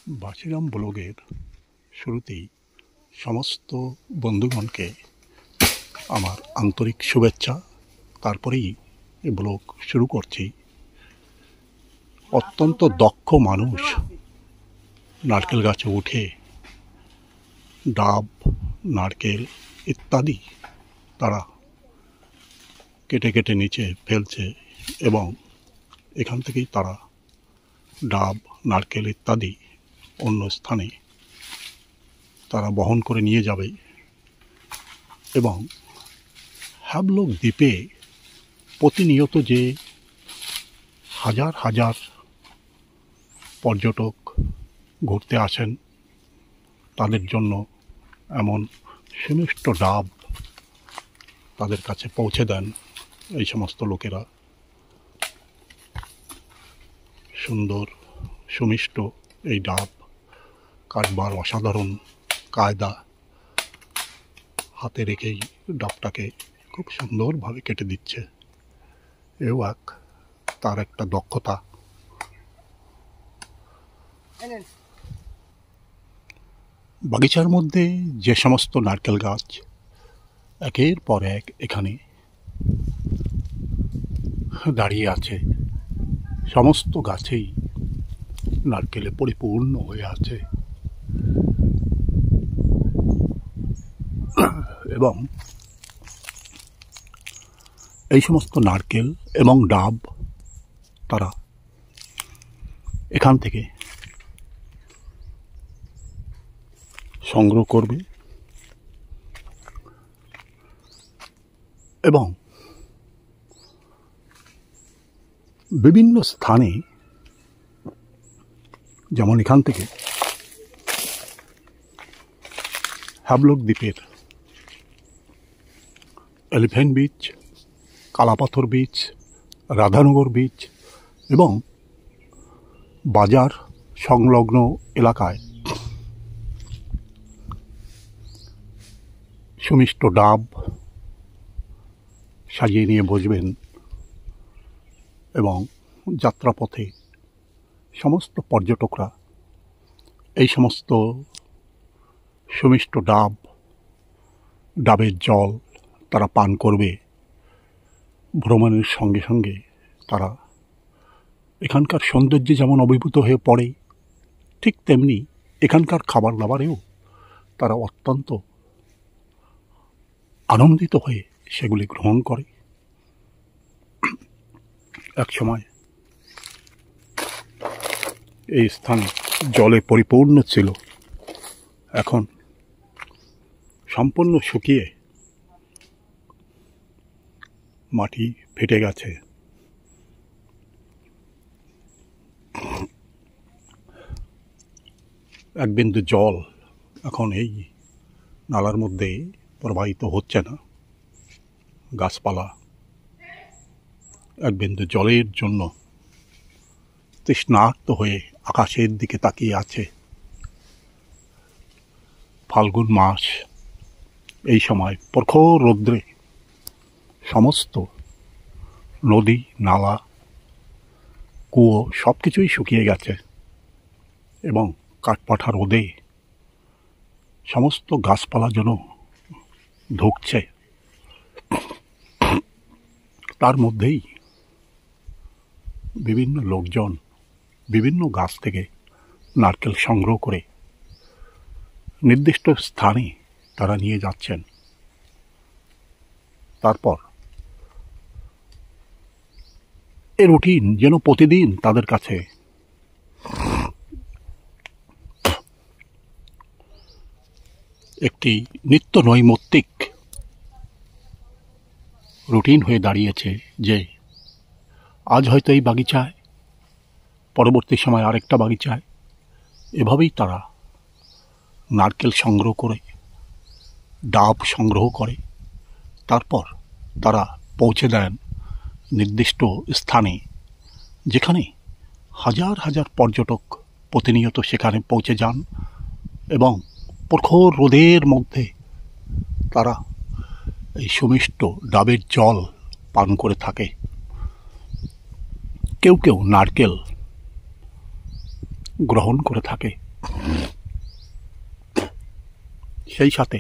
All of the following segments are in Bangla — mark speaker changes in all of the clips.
Speaker 1: বাসিরাম ব্লগের শুরুতেই সমস্ত বন্ধুগণকে আমার আন্তরিক শুভেচ্ছা। তারপরেই এই ব্লগ শুরু করছি। অত্যন্ত দক্ষ মানুষ নারকেল গাছে উঠে ডাব, নারকেল ইত্যাদি তারা কেটে কেটে নিচে ফেলছে এবং এখান থেকেই তারা ডাব, নারকেল ইত্যাদি অন্য স্থানে তারা বহন করে নিয়ে যাবে। এবং হ্যাবলক দ্বীপে প্রতিনিয়ত যে হাজার হাজার পর্যটক ঘুরতে আসেন, তাদের জন্য এমন সুমিষ্ট ডাব তাদের কাছে পৌঁছে দেন এই সমস্ত লোকেরা। সুন্দর সুমিষ্ট এই ডাব কাটবার অসাধারণ কায়দা, হাতে রেখেই ডাবটাকে খুব সুন্দরভাবে কেটে দিচ্ছে। এও তার একটা দক্ষতা। বাগিচার মধ্যে যে সমস্ত নারকেল গাছ একের পর এক এখানে দাঁড়িয়ে আছে, সমস্ত গাছেই নারকেলে পরিপূর্ণ হয়ে আছে এবং এই সমস্ত নারকেল এবং ডাব তারা এখান থেকে সংগ্রহ করবে এবং বিভিন্ন স্থানে, যেমন এখান থেকে হ্যাবলক দ্বীপের elephant beach, Kala Patthar beach, Radhanagar beach এবং বাজার সংলগ্ন এলাকায় সুমিষ্ট ডাব সাজিয়ে নিয়ে বসবেন এবং যাত্রাপথে সমস্ত পর্যটকরা এই সমস্ত সুমিষ্ট ডাবের জল তারা পান করবে। ভ্রমণের সঙ্গে সঙ্গে তারা এখানকার সৌন্দর্যে যেমন অভিভূত হয়ে পড়ে, ঠিক তেমনি এখানকার খাবার দাবারেও তারা অত্যন্ত আনন্দিত হয়ে সেগুলি গ্রহণ করে। একসময় এই স্থানে জলে পরিপূর্ণ ছিল, এখন সম্পূর্ণ শুকিয়ে মাটি ফেটে গেছে। এক বিন্দু জল এখন এই নালার মধ্যে প্রবাহিত হচ্ছে না। গাছপালা এক বিন্দু জলের জন্য তৃষ্ণার্ত হয়ে আকাশের দিকে তাকিয়ে আছে। ফাল্গুন মাস, এই সময় প্রখর রৌদ্রে সমস্ত নদী, নালা, কুয়ো সব কিছুই শুকিয়ে গেছে এবং কাঠপাঠা রোদে সমস্ত গাছপালা যেন ধুঁকছে। তার মধ্যেই বিভিন্ন লোকজন বিভিন্ন গাছ থেকে নারকেল সংগ্রহ করে নির্দিষ্ট স্থানে তারা নিয়ে যাচ্ছেন। তারপর এই রুটিন যেন প্রতিদিন তাদের কাছে একটি নিত্য নৈমিত্তিক রুটিন হয়ে দাঁড়িয়েছে যে আজ হয়তো এই বাগিচায়, পরবর্তী সময় আরেকটা বাগিচায়, এভাবেই তারা নারকেল সংগ্রহ করে, ডাব সংগ্রহ করে, তারপর তারা পৌঁছে দেন নির্দিষ্ট স্থানে, যেখানে হাজার হাজার পর্যটক প্রতিনিয়ত সেখানে পৌঁছে যান এবং প্রখর রোদের মধ্যে তারা এই সুমিষ্ট ডাবের জল পান করে থাকে। কেউ কেউ নারকেল গ্রহণ করে থাকে, সেই সাথে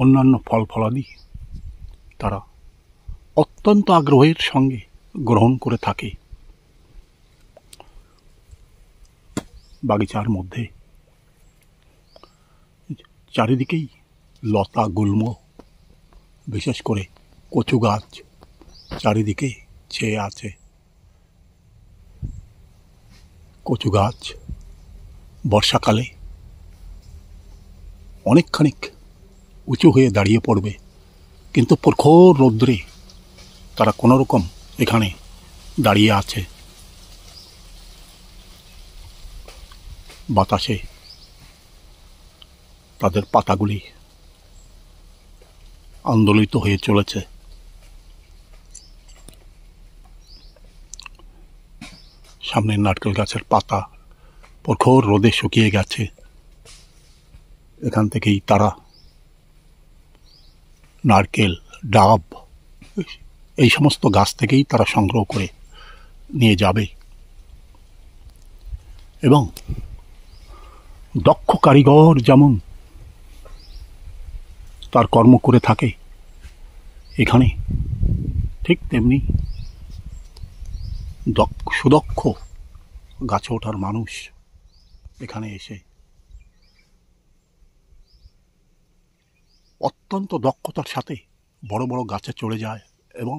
Speaker 1: অন্যান্য ফল ফলাদি তারা অত্যন্ত আগ্রহের সঙ্গে গ্রহণ করে থাকে। বাগিচার মধ্যে চারিদিকেই লতা গুল্ম, বিশেষ করে কচু গাছ চারিদিকে ছেয়ে আছে। কচু গাছ বর্ষাকালে অনেকখানিক উঁচু হয়ে দাঁড়িয়ে পড়বে, কিন্তু প্রখর রৌদ্রে তারা কোনো রকম এখানে দাঁড়িয়ে আছে। বাতাসে তাদের পাতাগুলি আন্দোলিত হয়ে চলেছে। সামনের নারকেল গাছের পাতা প্রখর রোদে শুকিয়ে গেছে। এখান থেকেই তারা নারকেল, ডাব, এই সমস্ত গাছ থেকেই তারা সংগ্রহ করে নিয়ে যাবে এবং দক্ষ কারিগর যেমন তার কর্ম করে থাকে এখানে, ঠিক তেমনি সুদক্ষ গাছে ওঠার মানুষ এখানে এসে অত্যন্ত দক্ষতার সাথে বড় বড় গাছে চড়ে যায় এবং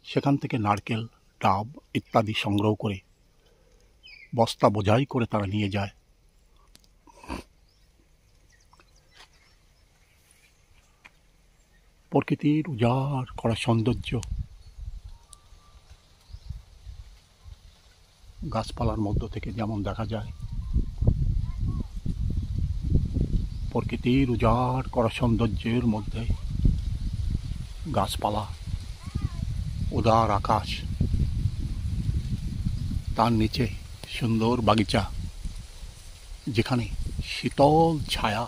Speaker 1: সেখান থেকে নারকেল, ডাব ইত্যাদি সংগ্রহ করে বস্তা বোঝাই করে তারা নিয়ে যায়। প্রকৃতির উজাড় করা সৌন্দর্য গাছপালার মধ্য থেকে যেমন দেখা যায়, প্রকৃতির উজাড় করা সৌন্দর্যের মধ্যে গাছপালা, উদার আকাশ, তার নিচে সুন্দর বাগিচা, যেখানে শীতল ছায়া,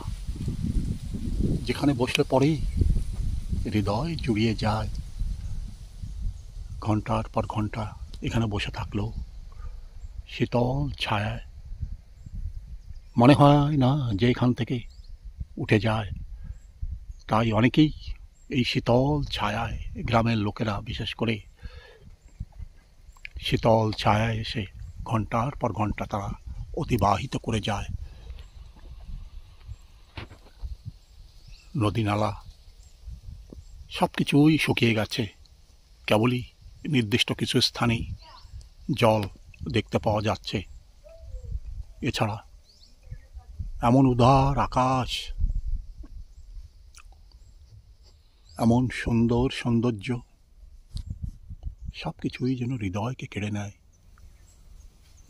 Speaker 1: যেখানে বসলে পরেই হৃদয় জুড়িয়ে যায়। ঘন্টার পর ঘন্টা এখানে বসে থাকলেও শীতল ছায়ায় মনে হয় না যে এখান থেকে উঠে যায়। তাই অনেকেই এই শীতল ছায়ায়, গ্রামের লোকেরা বিশেষ করে শীতল ছায়ায় এসে ঘন্টার পর ঘন্টা তারা অতিবাহিত করে যায়। নদী নালা সব কিছুই শুকিয়ে গেছে, কেবলই নির্দিষ্ট কিছু স্থানেই জল দেখতে পাওয়া যাচ্ছে। এছাড়া এমন উদার আকাশ, এমন সুন্দর সৌন্দর্য, সব কিছুই যেন হৃদয়কে কেড়ে নেয়।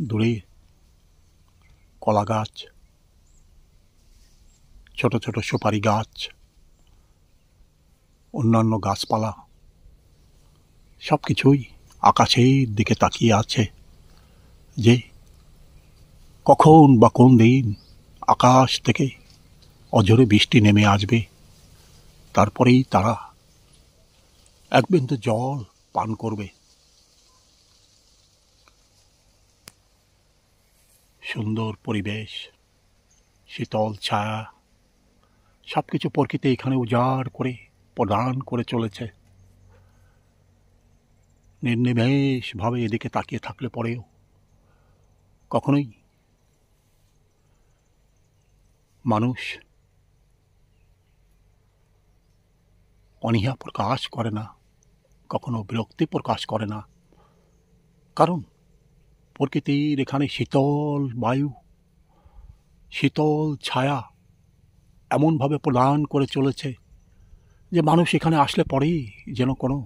Speaker 1: দূরে কলা গাছ, ছোট ছোট সুপারি গাছ, অন্যান্য গাছপালা সব কিছুই আকাশের দিকে তাকিয়ে আছে যে কখন বা কোন দিন আকাশ থেকে অঝোরে বৃষ্টি নেমে আসবে, তারপরেই তারা এক বিন্দু জল পান করবে। সুন্দর পরিবেশ, শীতল ছায়া, সব কিছু প্রকৃতি এখানে উজাড় করে প্রদান করে চলেছে। নির্নিমেষভাবে এদিকে তাকিয়ে থাকলে পরেও কখনোই মানুষ অনীহা প্রকাশ করে না, কখনো বিরক্তি প্রকাশ করে না, কারণ প্রকৃতির এখানে শীতল বায়ু, শীতল ছায়া এমনভাবে প্রদান করে চলেছে যে মানুষ এখানে আসলে পরেই যেন কোনো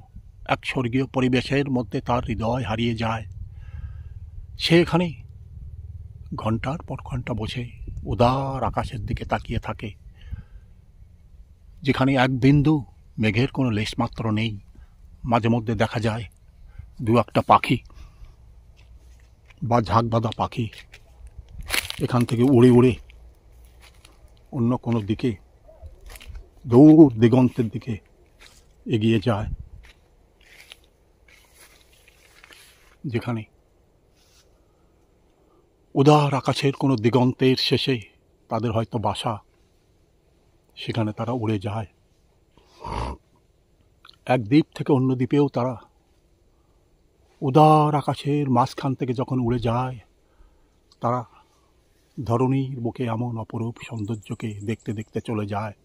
Speaker 1: এক স্বর্গীয় পরিবেশের মধ্যে তার হৃদয় হারিয়ে যায়। সে এখানে ঘন্টার পর ঘন্টা বসে উদার আকাশের দিকে তাকিয়ে থাকে, যেখানে এক বিন্দু মেঘের কোনো লেশমাত্র নেই। মাঝে মধ্যে দেখা যায় দু একটা পাখি বা ঝাঁক বাঁধা পাখি এখান থেকে উড়ে উড়ে অন্য কোনো দিকে, দূর দিগন্তের দিকে এগিয়ে যায়, যেখানে উদার আকাশের কোনো দিগন্তের শেষে তাদের হয়তো বাসা, সেখানে তারা উড়ে যায়। এক দ্বীপ থেকে অন্য দ্বীপেও তারা উদার আকাশের মাঝখান থেকে যখন উড়ে যায়, তারা ধরণীর বুকে এমন অপরূপ সৌন্দর্যকে দেখতে দেখতে চলে যায়।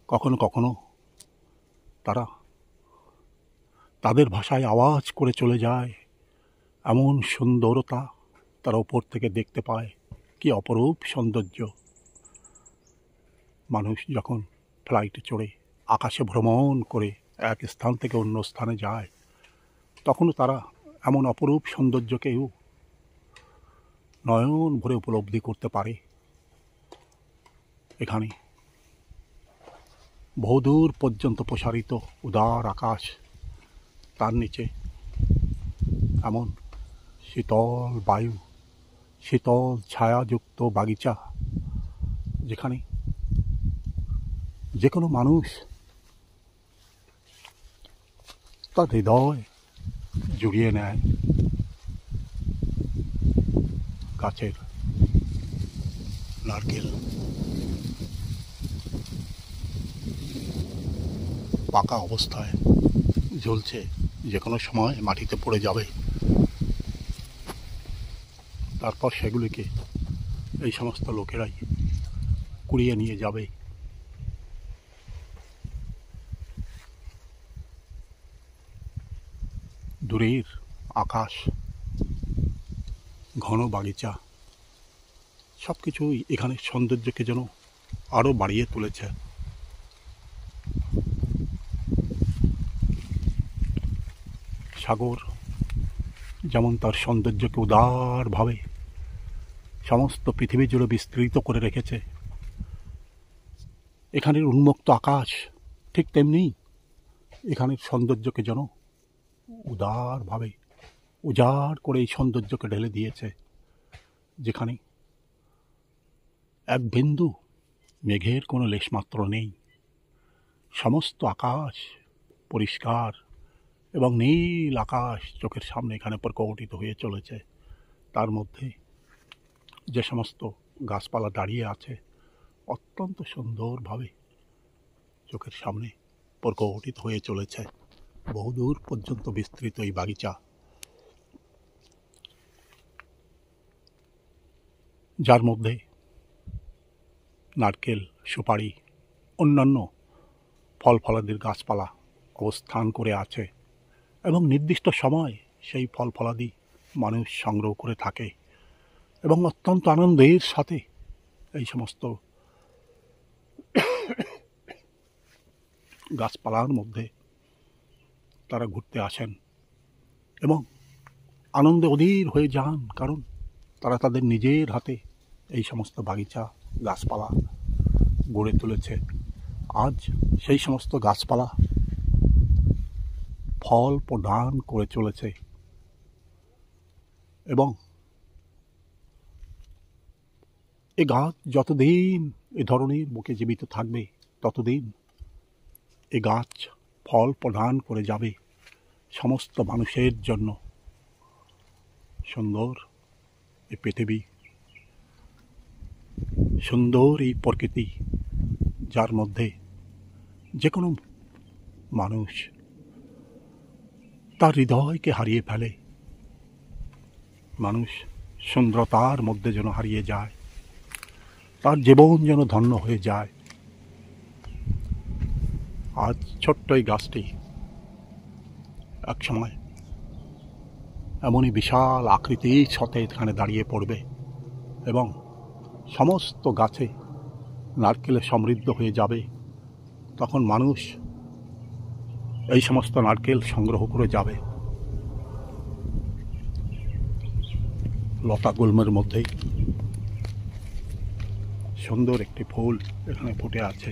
Speaker 1: কখনো কখনো তারা তাদের ভাষায় আওয়াজ করে চলে যায়, এমন সুন্দরতা তারা উপর থেকে দেখতে পায়। কি অপরূপ সৌন্দর্য! মানুষ যখন ফ্লাইটে চড়ে আকাশে ভ্রমণ করে এক স্থান থেকে অন্য স্থানে যায়, তখনও তারা এমন অপরূপ সৌন্দর্যকেও নয়ন ভরে উপলব্ধি করতে পারে। এখানে বহুদূর পর্যন্ত প্রসারিত উদার আকাশ, তার নিচে এমন শীতল বায়ু, শীতল ছায়াযুক্ত বাগিচা, যেখানে যে কোনো মানুষ তার হৃদয় জুড়িয়ে নেয় গাছের নারকেল পাকা অবস্থায় ঝুলছে, যে কোনো সময় মাটিতে পড়ে যাবে। তারপর সেগুলিকে এই সমস্ত লোকেরাই কুড়িয়ে নিয়ে যাবে। দূরের আকাশ, ঘন বাগিচা, সব কিছুই এখানে সৌন্দর্যকে যেন আরও বাড়িয়ে তুলেছে। সাগর যেমন তার সৌন্দর্যকে উদারভাবে সমস্ত পৃথিবী জুড়ে বিস্তৃত করে রেখেছে, এখানের উন্মুক্ত আকাশ ঠিক তেমনি এখানের সৌন্দর্যকে যেন উদারভাবে উজাড় করে এই সৌন্দর্যকে ঢেলে দিয়েছে, যেখানে এক বিন্দু মেঘের কোনো লেশমাত্র নেই। সমস্ত আকাশ পরিষ্কার এবং নীল আকাশ চোখের সামনে এখানে প্রকটিত হয়ে চলেছে। তার মধ্যে যে সমস্ত গাছপালা দাঁড়িয়ে আছে, অত্যন্ত সুন্দরভাবে চোখের সামনে প্রকটিত হয়ে চলেছে। বহুদূর পর্যন্ত বিস্তৃত এই বাগিচা, যার মধ্যে নারকেল, সুপারি, অন্যান্য ফল ফলাদির গাছপালা অবস্থান করে আছে এবং নির্দিষ্ট সময় সেই ফল ফলাদি মানুষ সংগ্রহ করে থাকে এবং অত্যন্ত আনন্দের সাথে এই সমস্ত গাছপালার মধ্যে তারা ঘুরতে আসেন এবং আনন্দে অধীর হয়ে যান, কারণ তারা তাদের নিজের হাতে এই সমস্ত বাগিচা গাছপালা গড়ে তুলেছে। আজ সেই সমস্ত গাছপালা ফল প্রদান করে চলেছে এবং এ গাছ যতদিন এ ধরনের বুকে জীবিত থাকবে, ততদিন এ গাছ ফল প্রদান করে যাবে সমস্ত মানুষের জন্য। সুন্দর এই পৃথিবী, সুন্দর এই প্রকৃতি, যার মধ্যে যে কোনো মানুষ তার হৃদয়কে হারিয়ে ফেলে, মানুষ সুন্দরতার মধ্যে যেন হারিয়ে যায়, তার জীবন যেন ধন্য হয়ে যায়। আজ ছোট্ট এই গাছটি একসময় এমনই বিশাল আকৃতির সাথে এখানে দাঁড়িয়ে পড়বে এবং সমস্ত গাছে নারকেলে সমৃদ্ধ হয়ে যাবে। তখন মানুষ এই সমস্ত নারকেল সংগ্রহ করে যাবে। লতা গুল্মের মধ্যেই সুন্দর একটি ফুল এখানে ফুটে আছে।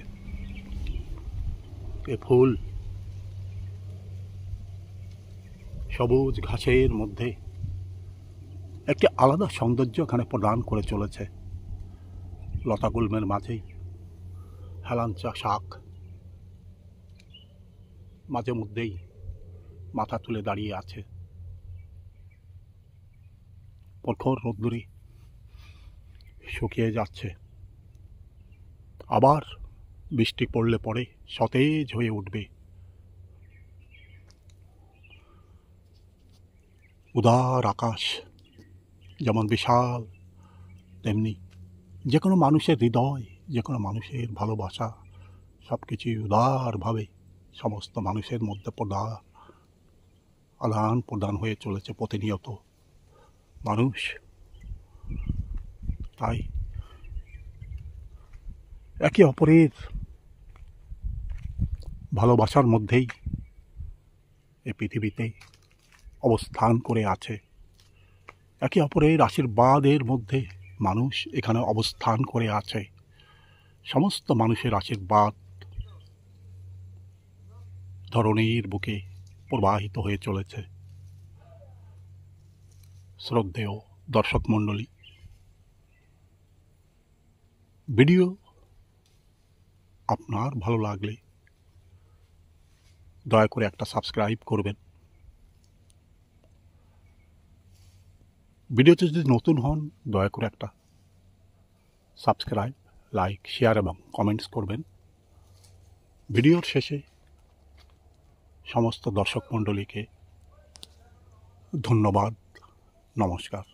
Speaker 1: এ ফুল সবুজ ঘাসের মধ্যে একটি আলাদা সৌন্দর্য এখানে প্রদান করে চলেছে। লতা গুল্মের মাঝেই হেলাঞ্চা শাক মাঝে মধ্যেই মাথা তুলে দাঁড়িয়ে আছে। প্রখর রোদ্দুরে শুকিয়ে যাচ্ছে, আবার বৃষ্টি পড়লে পরে সতেজ হয়ে উঠবে। উদার আকাশ যেমন বিশাল, তেমনি যে কোনো মানুষের হৃদয়, যে কোনো মানুষের ভালোবাসা সব কিছুই উদারভাবে সমস্ত মানুষের মধ্যে আদান প্রদান হয়ে চলেছে প্রতিনিয়ত। মানুষ তাই একে অপরের ভালোবাসার মধ্যেই এই পৃথিবীতে অবস্থান করে আছে। একে অপরের আশীর্বাদের মধ্যে মানুষ এখানে অবস্থান করে আছে। সমস্ত মানুষের আশীর্বাদ ধরণীর বুকে প্রবাহিত হয়ে চলেছে। শ্রদ্ধেয় দর্শক মণ্ডলী, ভিডিও আপনার ভালো লাগলে দয়া করে একটা সাবস্ক্রাইব করবেন। ভিডিওতে যদি নতুন হন দয়া করে একটা সাবস্ক্রাইব, লাইক, শেয়ার এবং কমেন্টস করবেন। ভিডিওর শেষে সমস্ত দর্শক মণ্ডলীকে ধন্যবাদ, নমস্কার।